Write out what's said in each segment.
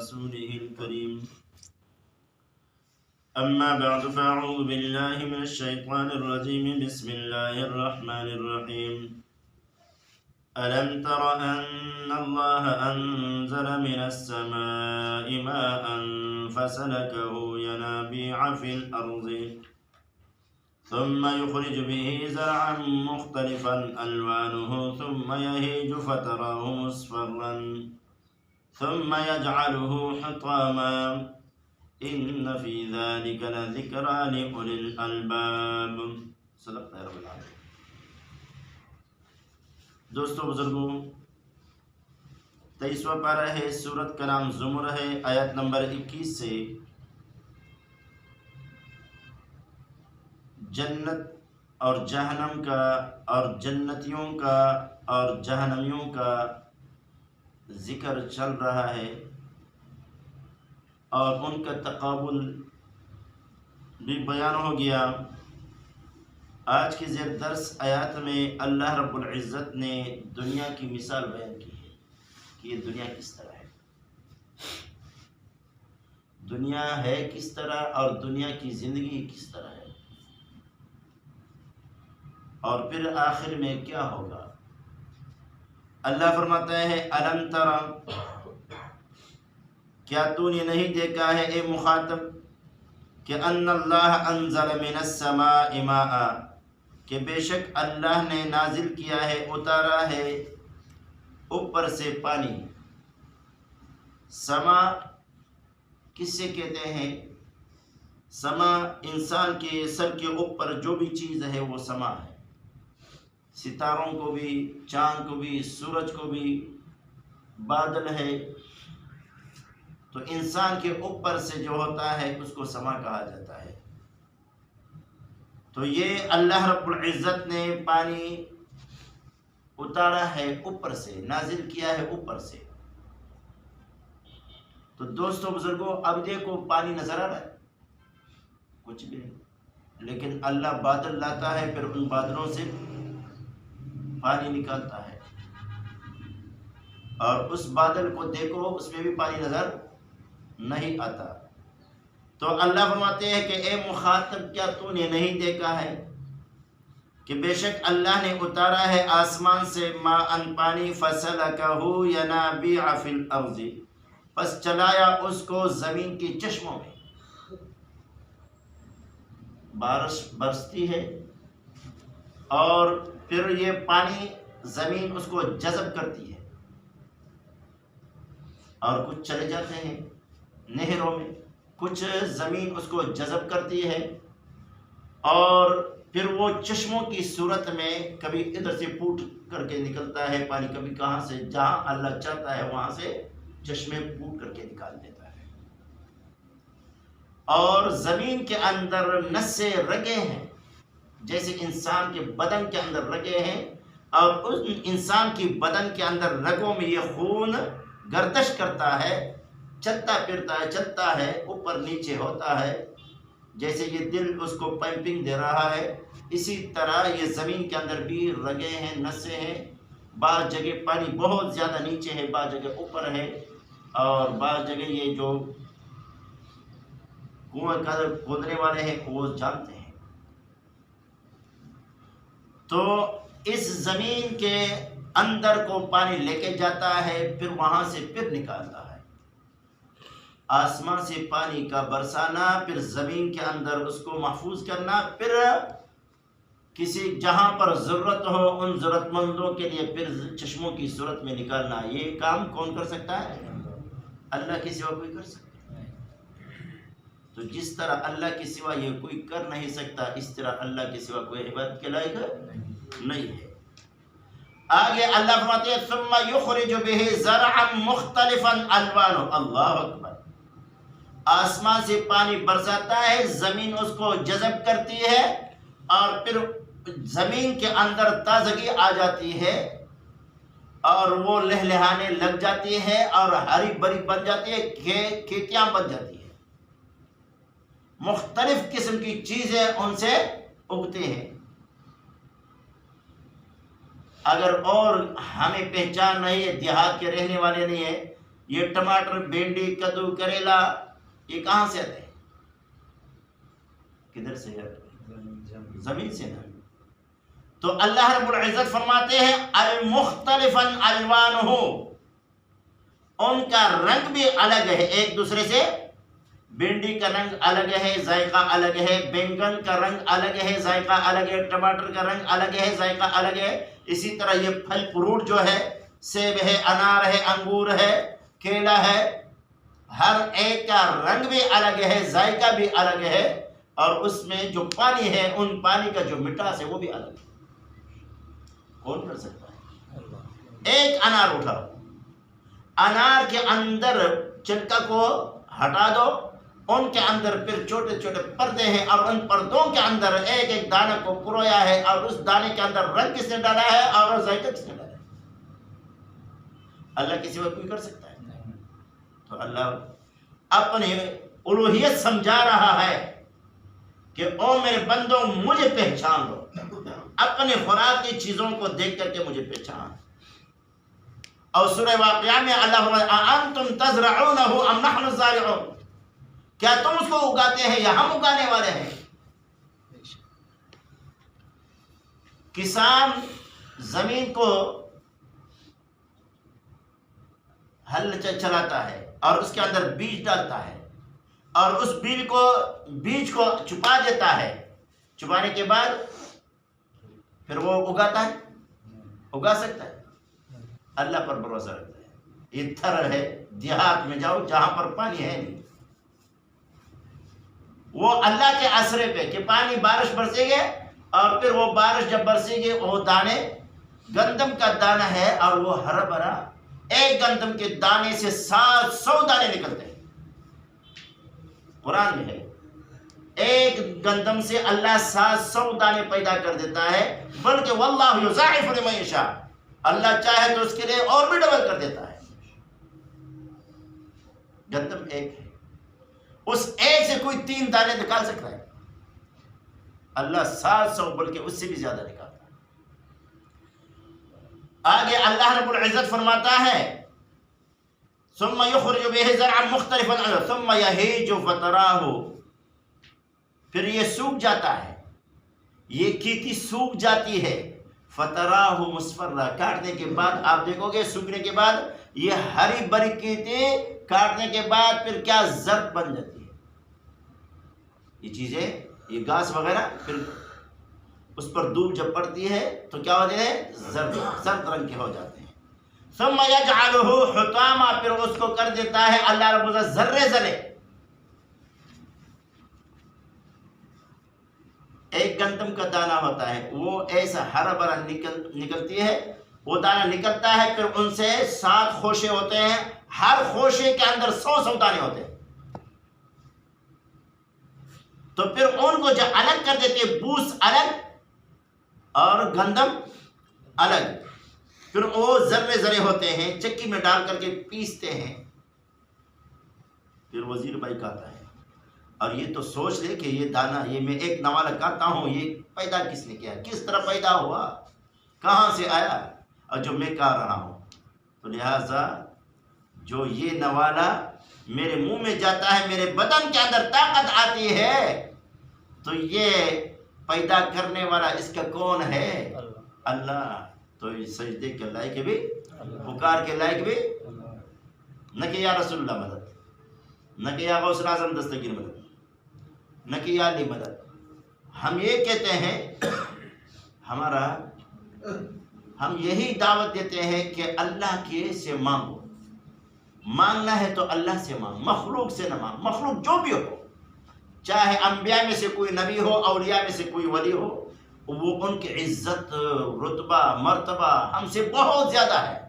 رسوله الكريم أما بعد فأعوذ بالله من الشيطان الرجيم بسم الله الرحمن الرحيم ألم تر أن الله أنزل من السماء ماء فسلكه ينابيع في الأرض ثم يخرج به زرعا مختلفا ألوانه ثم يهيج فتراه مصفرا ثم يجعله حطاما إن في ذلك لذكرى لأولي الألباب صدق رب العالمين۔ دوستو بزرگوں، 23واں پارہ ہے، سورت کا نام زمر ہے، آیت نمبر 21 سے جنت اور جہنم کا اور جنتیوں کا اور جہنمیوں کا ذکر چل رہا ہے اور ان کا تقابل بھی بیان ہو گیا۔ آج کی زیر درس آیات میں اللہ رب العزت نے دنیا کی مثال بیان کی ہے کہ یہ دنیا کس طرح ہے، دنیا ہے کس طرح اور دنیا کی زندگی کس طرح ہے، اور پھر آخر میں کیا ہوگا۔ اللہ فرماتا ہے الم ترى، کیا تو نے نہیں دیکھا ہے اے مخاطب کہ ان اللہ انزل من السماء ماء، کہ بے شک اللہ نے نازل کیا ہے، اتارا ہے اوپر سے پانی۔ سما کس سے کہتے ہیں؟ سما انسان کے سر کے اوپر جو بھی چیز ہے وہ سما ہے، ستاروں کو بھی، چاند کو بھی، سورج کو بھی، بادل ہے، تو انسان کے اوپر سے جو ہوتا ہے اس کو سما کہا جاتا ہے۔ تو یہ اللہ رب العزت نے پانی اتارا ہے اوپر سے، نازل کیا ہے اوپر سے۔ تو دوستو بزرگوں، اب دیکھو پانی نظر آ رہا ہے؟ کچھ بھی نہیں، لیکن اللہ بادل لاتا ہے، پھر ان بادلوں سے پانی نکالتا ہے، اور اس بادل کو دیکھو اس میں بھی پانی نظر نہیں آتا۔ تو اللہ فرماتے ہیں کہ اے مخاطب، کیا تو نے نہیں دیکھا ہے کہ بے شک اللہ نے اتارا ہے آسمان سے ماء پانی، فسلکہ ینابیع فی الارض، پس چلایا اس کو زمین کی چشموں میں۔ بارش برستی ہے اور پھر یہ پانی زمین اس کو جذب کرتی ہے، اور کچھ چلے جاتے ہیں نہروں میں، کچھ زمین اس کو جذب کرتی ہے، اور پھر وہ چشموں کی صورت میں کبھی ادھر سے پھوٹ کر کے نکلتا ہے پانی، کبھی کہاں سے، جہاں اللہ چاہتا ہے وہاں سے چشمے پھوٹ کر کے نکال دیتا ہے۔ اور زمین کے اندر نسیں رگیں ہیں، جیسے انسان کے بدن کے اندر رگیں ہیں، اور اس انسان کی بدن کے اندر رگوں میں یہ خون گردش کرتا ہے، چلتا پھرتا ہے، چلتا ہے، اوپر نیچے ہوتا ہے، جیسے یہ دل اس کو پمپنگ دے رہا ہے، اسی طرح یہ زمین کے اندر بھی رگیں ہیں، نسیں ہیں۔ بعض جگہ پانی بہت زیادہ نیچے ہے، بعض جگہ اوپر ہے، اور بعض جگہ یہ جو کنویں کا کھودنے والے ہیں وہ جانتے ہیں۔ تو اس زمین کے اندر کو پانی لے کے جاتا ہے، پھر وہاں سے پھر نکالتا ہے۔ آسمان سے پانی کا برسانا، پھر زمین کے اندر اس کو محفوظ کرنا، پھر کسی جہاں پر ضرورت ہو ان ضرورت مندوں کے لیے پھر چشموں کی صورت میں نکالنا۔ یہ کام کون کر سکتا ہے؟ اللہ کے سوا کوئی کر سکتا ہے؟ تو جس طرح اللہ کے سوا یہ کوئی کر نہیں سکتا، اس طرح اللہ کے سوا کوئی عبادت کے لائق نہیں ہے۔ آگے اللہ فرماتے ہیں ثم یخرج به زرعا مختلفا الوانه، اللہ اکبر، آسمان سے پانی برساتا ہے، زمین اس کو جذب کرتی ہے، اور پھر زمین کے اندر تازگی آ جاتی ہے، اور وہ لہلہانے لگ جاتی ہے، اور ہری بھری بن جاتی ہے، کھیتیاں بن جاتی ہے، مختلف قسم کی چیزیں ان سے اگتے ہیں۔ اگر اور ہمیں پہچان نہیں ہے، دیہات کے رہنے والے نہیں ہیں، یہ ٹماٹر، بھنڈی، کدو، کریلا یہ کہاں سے آتے ہیں؟ کدھر سے آتے ہیں؟ زمین سے نا۔ تو اللہ رب العزت فرماتے ہیں المختلفا الوانہ، ان کا رنگ بھی الگ ہے ایک دوسرے سے۔ بھنڈی کا رنگ الگ ہے، ذائقہ الگ ہے، بینگن کا رنگ الگ ہے، ذائقہ الگ ہے، ٹماٹر کا رنگ الگ ہے، ذائقہ الگ ہے۔ اسی طرح یہ پھل فروٹ جو ہے، سیب ہے، انار ہے، انگور ہے، کیلا ہے، ہر ایک کا رنگ بھی الگ ہے، ذائقہ بھی الگ ہے، اور اس میں جو پانی ہے ان پانی کا جو مٹھاس ہے وہ بھی الگ ہے۔ کون کر سکتا ہے؟ ایک انار اٹھاؤ، انار کے اندر چھلکا کو ہٹا دو، ان کے اندر پھر چھوٹے چھوٹے پردے ہیں، اور ان پردوں کے اندر ایک ایک دانے کو پرویا ہے، اور اس دانے کے اندر رنگ کس نے ڈالا ہے اور ذائقہ کس نے ڈالا ہے؟ اللہ کسی وقت کوئی کر سکتا ہے؟ تو اللہ اپنی الوہیت سمجھا رہا ہے کہ او میرے بندوں مجھے پہچان لو، اپنے خوراک کی چیزوں کو دیکھ کر کے مجھے پہچان۔ اور سورہ واقعہ میں اللہ فرماتا ہے انتم تزرعونہ ام نحن الزارعون، کیا تم اس کو اگاتے ہیں یا ہم اگانے والے ہیں؟ کسان زمین کو ہل چلاتا ہے اور اس کے اندر بیج ڈالتا ہے، اور اس بیج کو چھپا دیتا ہے، چھپانے کے بعد پھر وہ اگاتا ہے؟ اگا سکتا ہے؟ اللہ پر بھروسہ رکھتا ہے۔ یہ تھر ہے، دیہات میں جاؤ جہاں پر پانی ہے نہیں، وہ اللہ کے آسرے پہ کہ پانی بارش برسے گے، اور پھر وہ بارش جب برسے گی وہ دانے، گندم کا دانہ ہے اور وہ ہرا بھرا، ایک گندم کے دانے سے 700 دانے نکلتے ہیں۔ قرآن میں ہے ایک گندم سے اللہ 700 دانے پیدا کر دیتا ہے، بلکہ واللہ یضاعف لمن یشاء، اللہ چاہے تو اس کے لیے اور بھی ڈبل کر دیتا ہے۔ گندم ایک ہے، اس ایک سے کوئی 3 دانے نکال سکتا ہے؟ اللہ 700 بلکہ اس سے بھی زیادہ نکالتا ہے۔ آگے اللہ رب العزت فرماتا ہے ثم یخرج به زرعا مختلفا ثم یہیج فتراہ، پھر یہ سوکھ جاتا ہے، یہ کھیتی سوکھ جاتی ہے، فتراہ مصفرا، کاٹنے کے بعد آپ دیکھو گے سوکھنے کے بعد یہ ہری بھری کھیتی کاٹنے کے بعد پھر کیا زرد بن جاتی ہے۔ یہ چیزیں، یہ گھاس وغیرہ، پھر اس پر دھوپ جب پڑتی ہے تو کیا ہوتے ہیں؟ زرد رنگ کے ہو جاتے ہیں۔ ثم یجعلہ حطاما، پھر اس کو کر دیتا ہے اللہ رب العزت ذرے ذرے۔ ایک گندم کا دانہ ہوتا ہے، وہ ایسا ہرا بھرا نکلتی ہے، وہ دانہ نکلتا ہے، پھر ان سے 7 خوشے ہوتے ہیں، ہر خوشے کے اندر 100 دانے ہوتے ہیں۔ تو پھر ان کو جب الگ کر دیتے ہیں، بوس الگ اور گندم الگ، پھر وہ ذرے ذرے ہوتے ہیں، چکی میں ڈال کر کے پیستے ہیں، پھر وزیر بھائی کہتا ہے۔ اور یہ تو سوچ لے کہ یہ دانہ، یہ میں ایک نوالا کہتا ہوں، یہ پیدا کس نے کیا، کس طرح پیدا ہوا، کہاں سے آیا، اور جو میں کہہ رہا ہوں۔ تو لہٰذا جو یہ نوالا میرے منہ میں جاتا ہے، میرے بدن کے اندر طاقت آتی ہے، تو یہ پیدا کرنے والا اس کا کون ہے؟ اللہ۔ تو اس سجدے کے لائق بھی، پکار کے لائق بھی، نہ کہ یا رسول اللہ مدد، نہ کہ یا غوث اعظم دستگیر مدد، نہ کہ یا علی مدد۔ ہم یہ کہتے ہیں، ہم یہی دعوت دیتے ہیں کہ اللہ کے سے مانگو، مانگنا ہے تو اللہ سے مانگ، مخلوق سے نہ مانگ۔ مخلوق جو بھی ہو، چاہے انبیاء میں سے کوئی نبی ہو، اولیاء میں سے کوئی ولی ہو، وہ ان کی عزت، رتبہ، مرتبہ ہم سے بہت زیادہ ہے،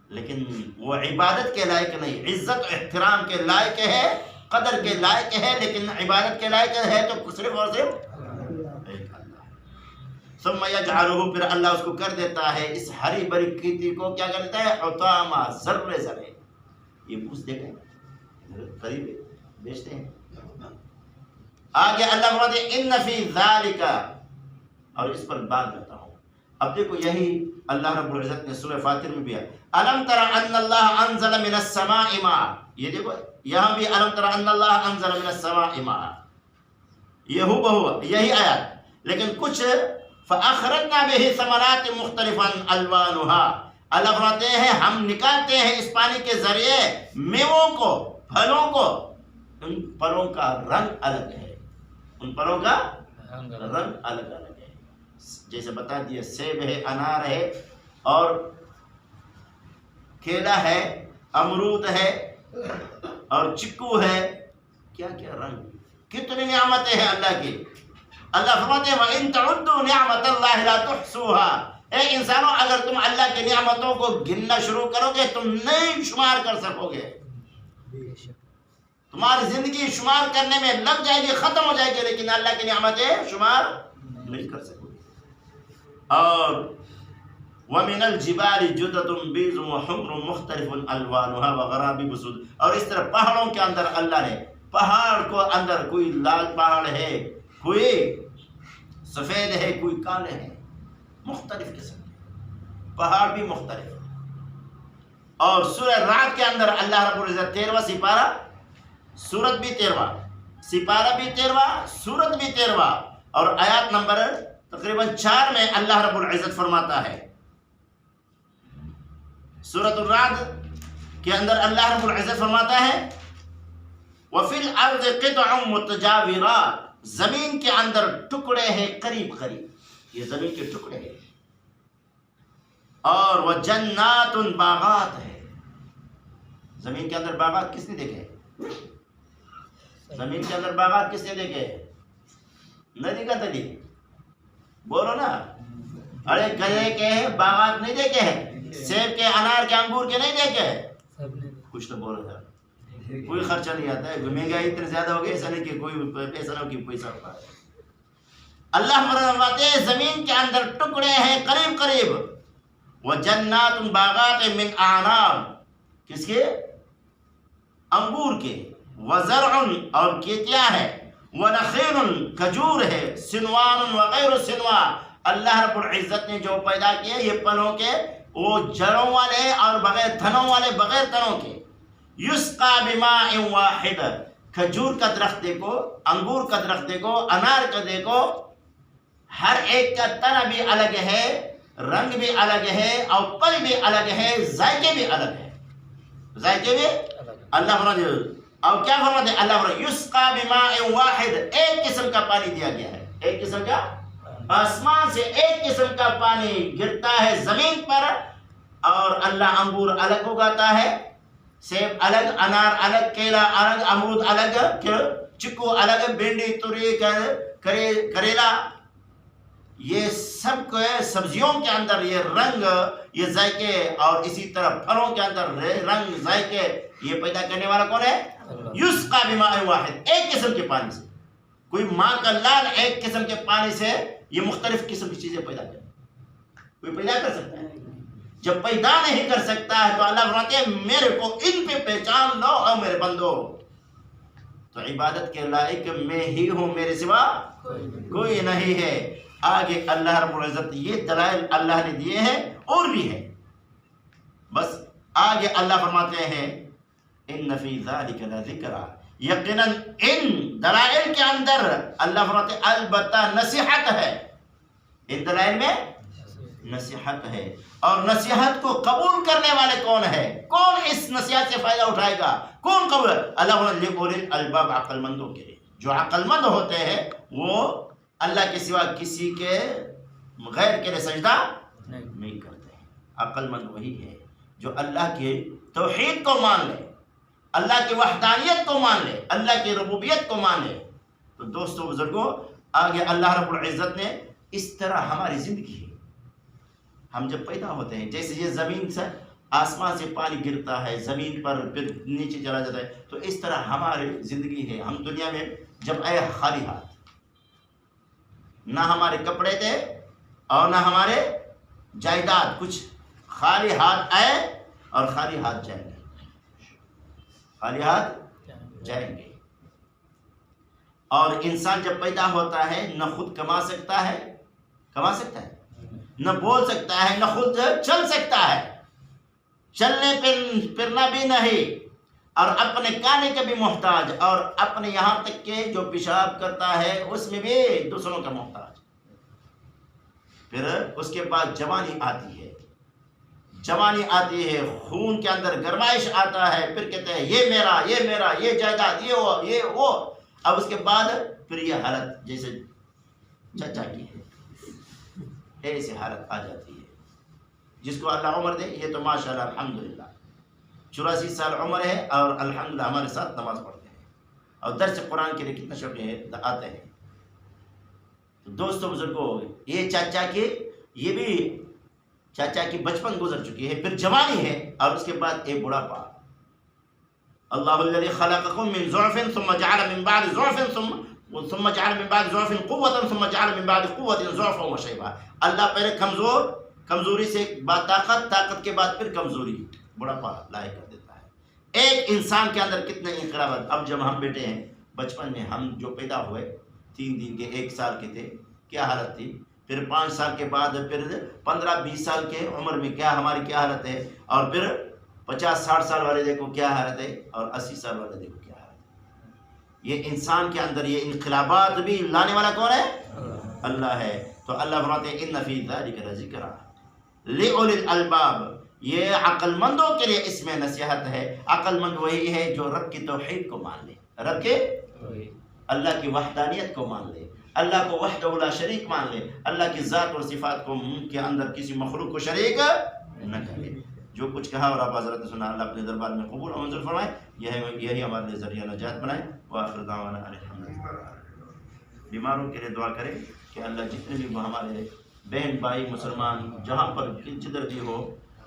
لیکن وہ عبادت کے لائق نہیں۔ عزت و احترام کے لائق ہے، قدر کے لائق ہے، لیکن عبادت کے لائق ہے تو صرف اور صرف ایک اللہ ہے۔ ثم یجعلہ، پھر اللہ اس کو کر دیتا ہے، اس ہری بھری کھیتی کو کیا کر دیتا ہے؟ حطاما، ذرے ذرے۔ یہ پوچھ دیکھیں، قریب بیچتے ہیں۔ آگے اللہ فرماتے ہیں ان فی ذالک، اور اس پر بات کرتا ہوں۔ اب دیکھو یہی اللہ رب العزت نے سورہ فاتر میں بھی ہے الم تر ان اللہ انزل من السماء ماء، یہ دیکھو یہاں بھی الم تر ان اللہ انزل من السماء ماء، یہ ہو بہو یہی آیات، لیکن کچھ فاخرجنا به ثمرات مختلفا الوانها، اللہ فرماتے ہیں ہم نکالتے ہیں اس پانی کے ذریعے میووں کو، پھلوں کو، ان پھلوں کا رنگ الگ ہے، ان پھلوں کا رنگ الگ الگ ہے، جیسے بتا دیا سیب ہے، انار ہے، اور کیلا ہے، امرود ہے، اور چکو ہے، کیا کیا رنگ، کتنی نعمتیں ہیں اللہ کی۔ اللہ فرماتے ہیں وَإِن تَعُدُّوا نِعْمَةَ اللَّهِ لَا تُحْصُوهَا، اے انسانوں اگر تم اللہ کی نعمتوں کو گننا شروع کرو گے تم نہیں شمار کر سکو گے، تمہاری زندگی شمار کرنے میں لگ جائے گی، ختم ہو جائے گی، لیکن اللہ کی نعمتیں شمار نہیں کر سکو گے۔ اور وَمِنَ الْجِبَالِ جُدَةٌ بِيضٌ وَحُمْرٌ مُخْتَلِفٌ أَلْوَانُهَا وَغَرَابِيبُ سُودٌ، اور اس طرح پہاڑوں کے اندر اللہ نے پہاڑ کو اندر کوئی لال پہاڑ ہے، کوئی سفید ہے، کوئی کالے ہیں، مختلف قسم کے پہاڑ بھی مختلف۔ اور سورہ رعد کے اندر اللہ رب العزت 13واں سپارہ، سورت بھی 13واں، سپارہ بھی 13واں، سورت بھی 13واں، اور آیات نمبر تقریباً 4 میں اللہ رب العزت فرماتا ہے، سورۃ الرعد کے اندر اللہ رب العزت فرماتا ہے وَفِي الْأَرْضِ قِطْعٌ مُتَجَاوِرَاتٌ، زمین کے اندر ٹکڑے ہیں قریب قریب، یہ زمین کے ٹکڑے ہیں، اور وَجَنَّاتٌ باغات ہے، زمین کے اندر باغات کس نے دیکھے؟ زمین کے اندر باغات کس نے دیکھے؟ نہیں دیکھا تھا جی، بولو نا، ارے گدھے کے باغات نہیں دیکھے ہیں، سیب کے، انار کے، انگور کے نہیں دیکھے، کچھ تو بولو تھا، کوئی خرچہ نہیں آتا ہے، مہنگائی اتنی زیادہ ہو گئی، ایسا نہیں کہ کوئی پیسہ نہ ہو کہ پیسہ ہوتا ہے۔ اللہ فرماتے ہیں زمین کے اندر ٹکڑے ہیں قریب قریب، وجنات باغات من اعناب، کس کے؟ انگور کے، وزرع اور کیتیا ہے، ونخیل کھجور ہے، سنوان وغیر سنوان، اللہ رب العزت نے جو پیدا کیے یہ پھلوں کے، وہ جڑوں والے اور بغیر تنوں والے، بغیر تنوں کے، یسقا بماء واحد، کھجور کا درخت دیکھو، انگور کا درخت دیکھو، انار کا دیکھو، ہر ایک کا تنا بھی الگ ہے، رنگ بھی الگ ہے، اور پھل بھی الگ ہے، ذائقے بھی الگ ہے، ذائقے بھی اللہ فرماتے ہیں، اور کیا فرماتے ہیں اللہ فرماتے ہیں یسقا بماء واحد، ایک قسم کا پانی دیا گیا ہے، ایک قسم کا، آسمان سے ایک قسم کا پانی گرتا ہے زمین پر، اور اللہ انگور الگ اگاتا ہے، سیب الگ، انار الگ، کیلا الگ، امرود الگ، چکو الگ، بھنڈی، توری، کریلا، یہ سب کو سبزیوں کے اندر یہ رنگ، یہ ذائقے، اور اسی طرح پھلوں کے اندر رنگ، ذائقے، یہ پیدا کرنے والا کون ہے؟ یسقا بماء واحد، ایک قسم کے پانی سے، کوئی ماں کا لال ایک قسم کے پانی سے یہ مختلف قسم کی چیزیں پیدا کرے، کوئی پیدا کر سکتا ہے؟ جب پیدا نہیں کر سکتا ہے تو اللہ فرماتے ہیں میرے کو ان پہ پہچان لو، اور میرے بندو تو عبادت کے لائق میں ہی ہوں، میرے سوا کوئی نہیں ہے۔ آگے اللہ رب العزت یہ دلائل اللہ نے دیے ہیں، اور بھی ہیں، بس آگے اللہ فرماتے ہیں ان فی ذلک لذکرا، یقیناً ان دلائل کے اندر اللہ فرماتے ہیں البتہ نصیحت ہے، ان دلائل میں نصیحت ہے، اور نصیحت کو قبول کرنے والے کون ہے؟ کون اس نصیحت سے فائدہ اٹھائے گا؟ کون قبول؟ اللہ فرماتے ہیں الباب، عقل مندوں کے لیے، جو عقل مند ہوتے ہیں وہ اللہ کے سوا کسی کے غیر کے لیے سجدہ نہیں کرتے ہیں۔ عقل مند وہی ہے جو اللہ کے توحید کو مان لے، اللہ کی وحدانیت کو مان لے، اللہ کی ربوبیت کو مان لے۔ تو دوستو بزرگوں، آگے اللہ رب العزت نے اس طرح ہماری زندگی ہے، ہم جب پیدا ہوتے ہیں، جیسے یہ زمین سے آسمان سے پانی گرتا ہے زمین پر، پھر نیچے چلا جاتا ہے، تو اس طرح ہماری زندگی ہے۔ ہم دنیا میں جب آئے خالی ہاتھ، نہ ہمارے کپڑے تھے اور نہ ہمارے جائیداد کچھ، خالی ہاتھ آئے اور خالی ہاتھ جائیں گے، خالی ہاتھ جائیں گے۔ اور انسان جب پیدا ہوتا ہے نہ خود کما سکتا ہے، نہ بول سکتا ہے، نہ خود چل سکتا ہے، چلنے پھرنا بھی نہیں، اور اپنے کھانے کا بھی محتاج، اور اپنے یہاں تک کہ جو پیشاب کرتا ہے اس میں بھی دوسروں کا محتاج۔ پھر اس کے بعد جوانی آتی ہے، جوانی آتی ہے، خون کے اندر گرمائش آتا ہے، پھر کہتے ہیں یہ میرا، یہ میرا، یہ جائیداد، یہ وہ۔ اب اس کے بعد پھر یہ حالت جیسے چچا کی ہے، ایسی حالت آ جاتی ہے۔ جس کو اللہ عمر دے، یہ تو ماشاءاللہ الحمدللہ 84 سال عمر ہے اور الحمدللہ ہمارے ساتھ نماز پڑھتے ہیں اور درس قرآن کے لیے کتنا شوقین آتے ہیں۔ تو دوستوں بزرگوں، یہ چاچا کے، یہ بھی چاچا کی بچپن گزر چکی ہے، پھر جوانی ہے، اور اس کے بعد ایک بڑھاپا۔ اللہ الذی خلقکم من ضعف ثم جعل من بعد ضعف ثم جعل من بعد ضعف قوة ثم جعل من بعد قوة ضعفا وشیبا۔ اللہ پہلے کمزوری سے بعد طاقت کے بعد پھر کمزوری، بڑھاپا لاحق کر دیتا ہے۔ ایک انسان کے اندر کتنے انقلابات۔ اب جب ہم بیٹے ہیں، بچپن میں ہم جو پیدا ہوئے 3 دن کے، 1 سال کے تھے، کیا حالت تھی؟ پھر 5 سال کے بعد، پھر 15-20 سال کے عمر میں کیا ہماری کیا حالت ہے، اور پھر 50-60 سال والے دیکھو کیا حالت ہے، اور 80 سال والے دیکھو کیا حالت ہے۔ یہ انسان کے اندر یہ انقلابات بھی لانے والا کون ہے؟ اللہ ہے۔ تو اللہ فرماتے ہیں ان فی ذلک لذکر لأولی الالباب، یہ عقل مندوں کے لیے اس میں نصیحت ہے۔ عقل مند وہی ہے جو رب کی توحید کو مان لے، رب کے اللہ کی وحدانیت کو مان لے، اللہ کو وحدہ لا شریک مان لے، اللہ کی ذات اور صفات کو کے اندر کسی مخلوق کو شریک نہ کرے۔ جو کچھ کہا اور آپ حضرت نے سنا، اللہ اپنے دربار میں قبول اور منظور فرمائے، یہی ہمارے لیے ذریعہ نجات بنائے۔ وآخر دعوانا الحمدللہ۔ بیماروں کے لیے دعا کریں کہ اللہ جتنے بھی ہمارے بہن بھائی مسلمان جہاں پر جدھر بھی ہو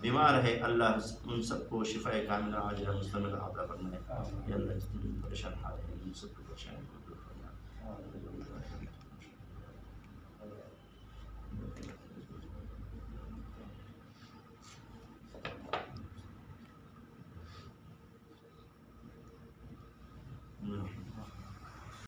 بیمار ہے، اللہ ان سب کو شفاء کاملہ عاجلہ مستمرہ عطا فرمائے۔ یا اللہ جتنے بھی پریشان حال ہیں ان سب کو پریشان کو دور فرمائے۔